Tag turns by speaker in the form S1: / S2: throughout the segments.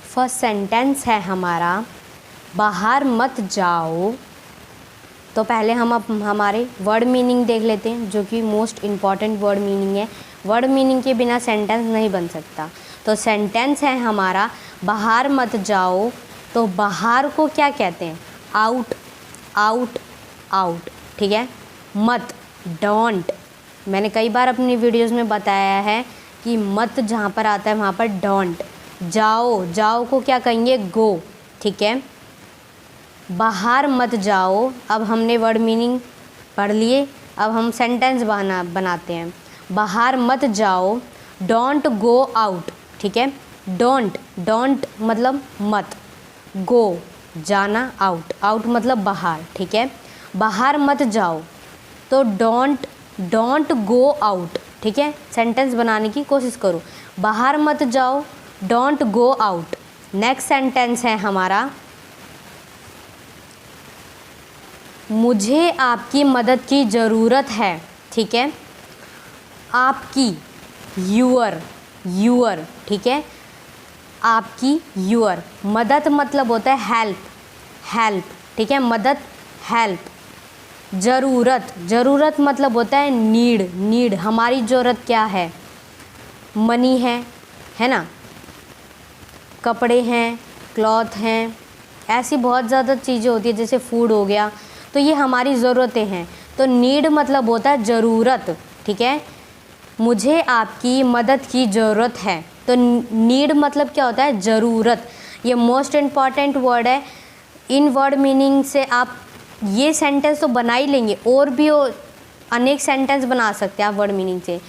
S1: First sentence है हमारा बाहर मत जाओ। तो पहले हम अब हमारे वर्ड मीनिंग देख लेते हैं, जो कि मोस्ट इम्पॉर्टेंट वर्ड मीनिंग है। वर्ड मीनिंग के बिना सेंटेंस नहीं बन सकता। तो सेंटेंस है हमारा बाहर मत जाओ। तो बाहर को क्या कहते हैं? आउट, आउट, आउट, ठीक है। मत, डोंट। मैंने कई बार अपनी वीडियोस में बताया है कि मत जहाँ पर आता है वहाँ पर डोंट। जाओ, जाओ को क्या कहेंगे? गो, ठीक है। बाहर मत जाओ। अब हमने वर्ड मीनिंग पढ़ लिए, अब हम सेंटेंस बनाते हैं। बाहर मत जाओ, डोंट गो आउट, ठीक है। डोंट, डोंट मतलब मत, गो जाना, आउट, आउट मतलब बाहर, ठीक है। बाहर मत जाओ तो डोंट, डोंट गो आउट, ठीक है। सेंटेंस बनाने की कोशिश करो। बाहर मत जाओ, don't go out. Next sentence है हमारा मुझे आपकी मदद की ज़रूरत है, ठीक है। आपकी, यूअर, यूअर, ठीक है। आपकी, यूअर। मदद मतलब होता है हेल्प, हेल्प, ठीक है। मदद, हेल्प। ज़रूरत, ज़रूरत मतलब होता है नीड, नीड। हमारी ज़रूरत क्या है? मनी है ना, कपड़े हैं, क्लॉथ हैं, ऐसी बहुत ज़्यादा चीज़ें होती है, जैसे फूड हो गया। तो ये हमारी ज़रूरतें हैं। तो नीड मतलब होता है ज़रूरत, ठीक है। मुझे आपकी मदद की ज़रूरत है। तो नीड मतलब क्या होता है? ज़रूरत। ये मोस्ट इम्पॉर्टेंट वर्ड है। इन वर्ड मीनिंग से आप ये सेंटेंस तो बना ही लेंगे, और भी अनेक सेंटेंस बना सकते हैं आप वर्ड मीनिंग से।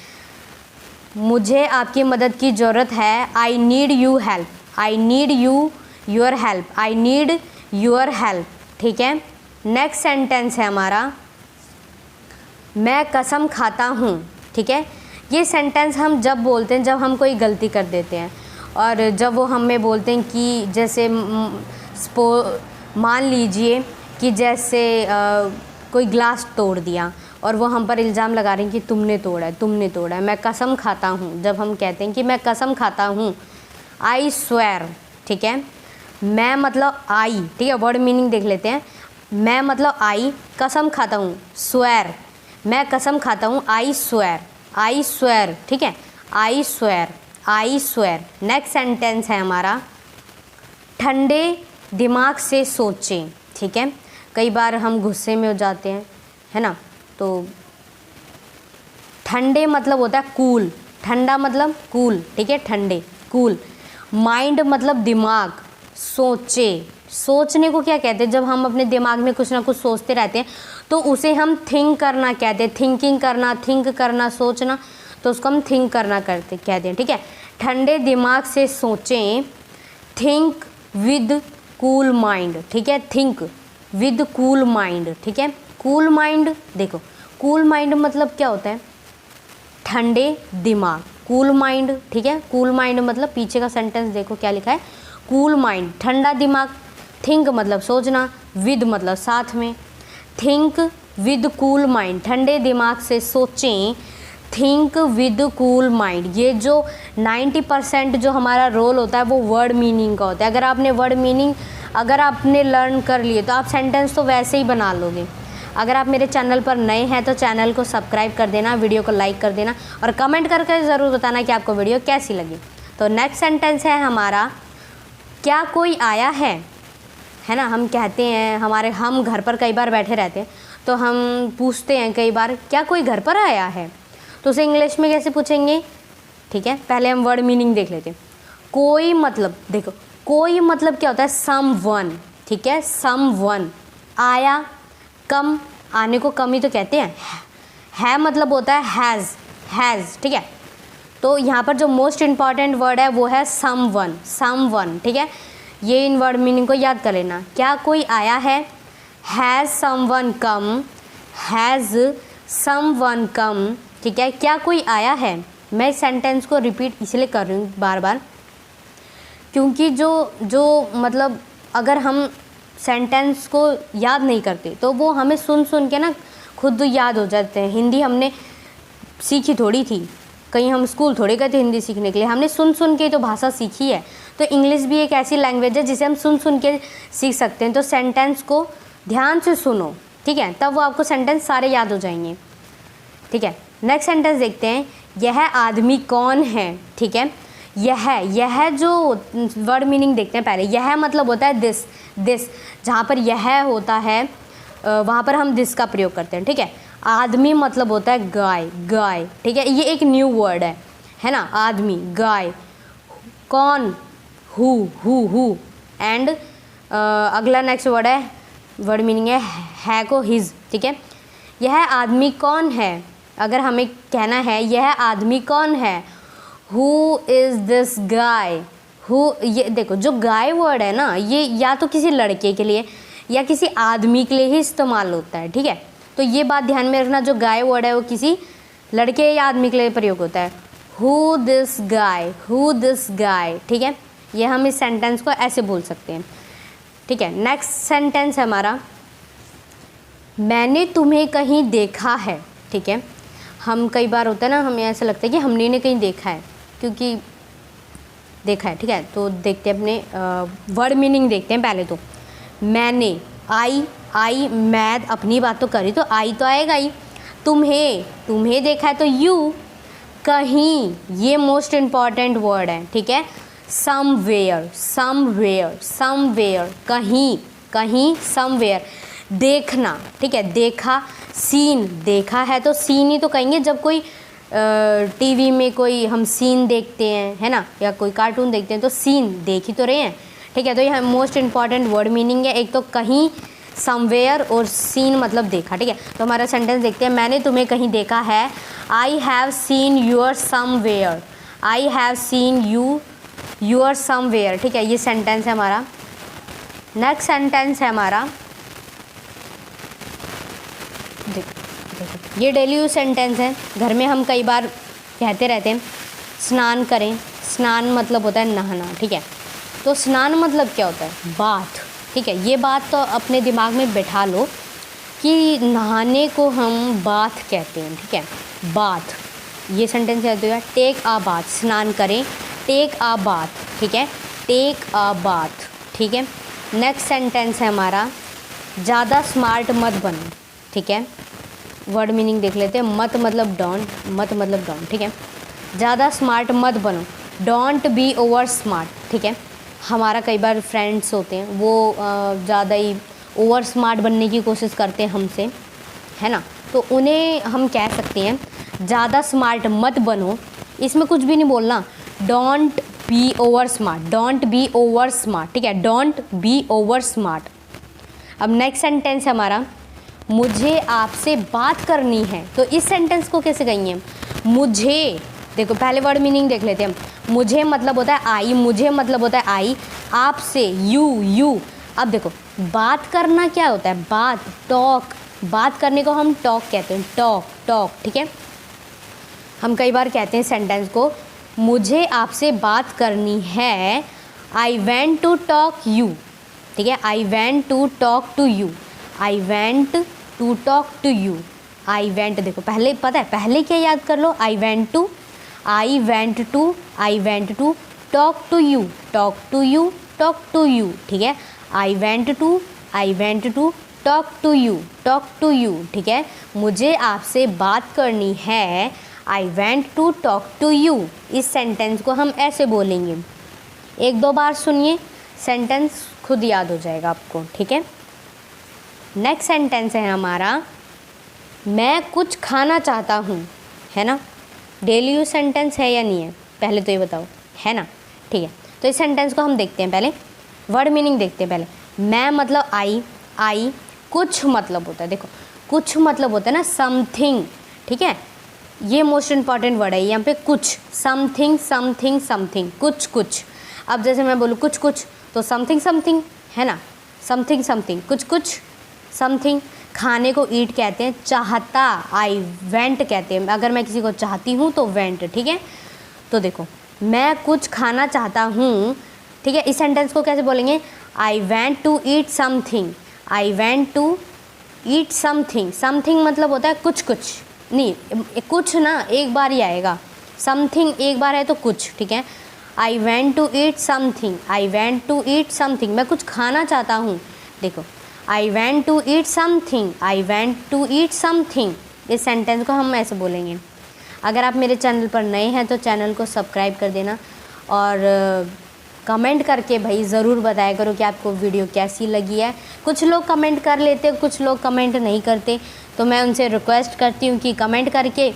S1: मुझे आपकी मदद की ज़रूरत है। I need you help, I need you your help, I need your help, ठीक है। नेक्स्ट सेंटेंस है हमारा मैं कसम खाता हूँ, ठीक है। ये सेंटेंस हम जब बोलते हैं जब हम कोई गलती कर देते हैं, और जब वो हमें बोलते हैं कि जैसे मान लीजिए कि जैसे कोई ग्लास तोड़ दिया और वो हम पर इल्ज़ाम लगा रहे हैं कि तुमने तोड़ा है, तुमने तोड़ा है। मैं कसम खाता हूँ, जब हम कहते हैं कि मैं कसम खाता हूँ, आई स्वेयर, ठीक है। मैं मतलब आई, ठीक है। वर्ड मीनिंग देख लेते हैं। मैं मतलब आई, कसम खाता हूँ, स्वेयर, मैं कसम खाता हूँ, आई स्वेयर, आई स्वेयर, ठीक है। I swear, I swear. Next sentence है हमारा ठंडे दिमाग से सोचें, ठीक है। कई बार हम गुस्से में हो जाते हैं, है ना। तो ठंडे मतलब होता है कूल, ठंडा मतलब कूल, ठीक है। ठंडे, कूल। माइंड मतलब दिमाग, सोचे, सोचने को क्या कहते हैं? जब हम अपने दिमाग में कुछ ना कुछ सोचते रहते हैं तो उसे हम थिंक करना कहते हैं। थिंकिंग करना, थिंक करना, सोचना, तो उसको हम थिंक करना कहते हैं, ठीक है। ठंडे दिमाग से सोचें, थिंक विद कूल माइंड, ठीक है। थिंक विद कूल माइंड, ठीक है। कूल माइंड, देखो कूल माइंड मतलब क्या होता है? ठंडे दिमाग, कूल माइंड, ठीक है। कूल माइंड मतलब पीछे का सेंटेंस देखो क्या लिखा है, कूल माइंड, ठंडा दिमाग। थिंक मतलब सोचना, विद मतलब साथ में। थिंक विद कूल माइंड, ठंडे दिमाग से सोचें, थिंक विद कूल माइंड। ये जो 90% जो हमारा रोल होता है वो वर्ड मीनिंग का होता है। अगर आपने वर्ड मीनिंग अगर आपने लर्न कर लिए तो आप सेंटेंस तो वैसे ही बना लोगे। अगर आप मेरे चैनल पर नए हैं तो चैनल को सब्सक्राइब कर देना, वीडियो को लाइक कर देना, और कमेंट करके ज़रूर बताना कि आपको वीडियो कैसी लगी। तो नेक्स्ट सेंटेंस है हमारा क्या कोई आया है ना। हम कहते हैं हम घर पर कई बार बैठे रहते हैं तो हम पूछते हैं कई बार क्या कोई घर पर आया है, तो उसे इंग्लिश में कैसे पूछेंगे? ठीक है, पहले हम वर्ड मीनिंग देख लेते हैं। कोई मतलब, देखो कोई मतलब क्या होता है? समवन, ठीक है। समवन, आया, कम, आने को कम ही तो कहते हैं। है मतलब होता है हैज़, ठीक है। तो यहाँ पर जो मोस्ट इम्पॉर्टेंट वर्ड है वो है समवन, समवन, ठीक है। ये इन वर्ड मीनिंग को याद कर लेना। क्या कोई आया है, has someone come, has someone come, ठीक है। क्या कोई आया है। मैं इस सेंटेंस को रिपीट इसलिए कर रही हूँ बार बार, क्योंकि जो मतलब अगर हम सेंटेंस को याद नहीं करते तो वो हमें सुन सुन के ना खुद याद हो जाते हैं। हिंदी हमने सीखी थोड़ी थी, कहीं हम स्कूल थोड़े गए थे हिंदी सीखने के लिए, हमने सुन सुन के तो भाषा सीखी है। तो इंग्लिश भी एक ऐसी लैंग्वेज है जिसे हम सुन सुन के सीख सकते हैं। तो सेंटेंस को ध्यान से सुनो, ठीक है, तब वो आपको सेंटेंस सारे याद हो जाएंगे, ठीक है। नेक्स्ट सेंटेंस देखते हैं, यह आदमी कौन है, ठीक है। यह जो वर्ड मीनिंग देखते हैं पहले। यह मतलब होता है दिस, जहाँ पर यह होता है वहाँ पर हम दिस का प्रयोग करते हैं, ठीक है। आदमी मतलब होता है गाय, ठीक है, ये एक न्यू वर्ड है ना, आदमी, गाय। कौन, हु एंड अगला नेक्स्ट वर्ड है, वर्ड मीनिंग है को हिज, ठीक है। यह आदमी कौन है, अगर हमें कहना है यह आदमी कौन है, हु इज़ दिस गाय। ये देखो जो गाय वर्ड है ना, ये या तो किसी लड़के के लिए या किसी आदमी के लिए ही इस्तेमाल होता है, ठीक है। तो ये बात ध्यान में रखना, जो गाय वर्ड है वो किसी लड़के या आदमी के लिए प्रयोग होता है। हु दिस गाय, ठीक है। ये हम इस सेंटेंस को ऐसे बोल सकते हैं, ठीक है। नेक्स्ट सेंटेंस है हमारा, मैंने तुम्हें कहीं देखा है, ठीक है। हम कई बार होता है ना, हमें ऐसा लगता है कि हमने इन्हें कहीं देखा है, क्योंकि देखा है, ठीक है। तो देखते हैं अपने वर्ड मीनिंग देखते हैं पहले। तो मैंने, आई मैं अपनी बात तो करी तो आई तो आएगा ही। तुम्हें देखा है तो यू। कहीं, ये मोस्ट इम्पॉर्टेंट वर्ड है, ठीक है। समवेयर, कहीं समवेयर। देखना, ठीक है, देखा। सीन, देखा है तो सीन ही तो कहेंगे जब कोई टीवी में कोई हम सीन देखते हैं, है ना, या कोई कार्टून देखते हैं तो सीन देख ही तो रहे हैं, ठीक है। तो यह मोस्ट इम्पॉर्टेंट वर्ड मीनिंग है, एक तो कहीं, समवेयर, और सीन मतलब देखा, ठीक है। तो हमारा सेंटेंस देखते हैं, मैंने तुम्हें कहीं देखा है। I have seen your somewhere, your somewhere, ठीक है। ये सेंटेंस है हमारा। नेक्स्ट सेंटेंस है हमारा, देखो ये डेली यूज सेंटेंस है, घर में हम कई बार कहते रहते हैं, स्नान करें। स्नान मतलब होता है नहाना, ठीक है। तो स्नान मतलब क्या होता है, बाथ, ठीक है। ये बात तो अपने दिमाग में बैठा लो कि नहाने को हम बाथ कहते हैं, ठीक है, बाथ। ये सेंटेंस याद होगा, टेक आ बाथ, स्नान करें, टेक आ बाथ, ठीक है, टेक आ बाथ, ठीक है। नेक्स्ट सेंटेंस है हमारा, ज़्यादा स्मार्ट मत बनो, ठीक है। वर्ड मीनिंग देख लेते हैं, मत मतलब डोंट, ठीक है। ज़्यादा स्मार्ट मत बनो, डोंट बी ओवर स्मार्ट, ठीक है। हमारा कई बार फ्रेंड्स होते हैं वो ज़्यादा ही ओवर स्मार्ट बनने की कोशिश करते हैं हमसे, है ना। तो उन्हें हम कह सकते हैं ज़्यादा स्मार्ट मत बनो, इसमें कुछ भी नहीं बोलना, डोंट बी ओवर स्मार्ट, ठीक है, डोंट बी ओवर स्मार्ट। अब नेक्स्ट सेंटेंस है हमारा, मुझे आपसे बात करनी है। तो इस सेंटेंस को कैसे कहेंगे हम, मुझे, देखो पहले वर्ड मीनिंग देख लेते हैं हम। मुझे मतलब होता है आई, आपसे यू। अब देखो बात करना क्या होता है, टॉक, बात करने को हम टॉक कहते हैं, टॉक, ठीक है। हम कई बार कहते हैं सेंटेंस को, मुझे आपसे बात करनी है, I went to talk you, ठीक है, I went to talk to you, देखो पहले पता है, पहले क्या याद कर लो, I went to talk to you, ठीक है। I went to talk to you, ठीक है। मुझे आपसे बात करनी है, I went to talk to you. इस सेंटेंस को हम ऐसे बोलेंगे, एक दो बार सुनिए, सेंटेंस खुद याद हो जाएगा आपको, ठीक है। नेक्स्ट सेंटेंस है हमारा, मैं कुछ खाना चाहता हूँ, है ना। डेली यूज सेंटेंस है या नहीं है, पहले तो ये बताओ, है ना, ठीक है। तो इस सेंटेंस को हम देखते हैं, पहले वर्ड मीनिंग देखते हैं। पहले मैं मतलब आई, कुछ मतलब होता है, देखो कुछ मतलब होता है ना समथिंग, ठीक है। ये मोस्ट इम्पॉर्टेंट वर्ड है यहाँ पे, कुछ, समथिंग, कुछ। अब जैसे मैं बोलूँ कुछ, तो समथिंग, है ना, समथिंग, कुछ, समथिंग। खाने को ईट कहते हैं, चाहता आई वेंट कहते हैं, अगर मैं किसी को चाहती हूँ तो वेंट, ठीक है। तो देखो मैं कुछ खाना चाहता हूँ, ठीक है। इस सेंटेंस को कैसे बोलेंगे, I went to eat something, something मतलब होता है कुछ नहीं, कुछ ना एक बार ही आएगा, समथिंग एक बार है तो कुछ, ठीक है। I went to eat something, I went to eat something, मैं कुछ खाना चाहता हूँ। देखो, I went to eat something, I went to eat something, इस सेंटेंस को हम ऐसे बोलेंगे। अगर आप मेरे चैनल पर नए हैं तो चैनल को सब्सक्राइब कर देना और कमेंट करके भाई ज़रूर बताया करो कि आपको वीडियो कैसी लगी है। कुछ लोग कमेंट कर लेते, कुछ लोग कमेंट नहीं करते, तो मैं उनसे रिक्वेस्ट करती हूँ कि कमेंट करके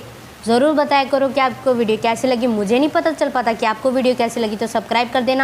S1: ज़रूर बताया करो कि आपको वीडियो कैसी लगी। मुझे नहीं पता चल पाता कि आपको वीडियो कैसी लगी, तो सब्सक्राइब कर देना।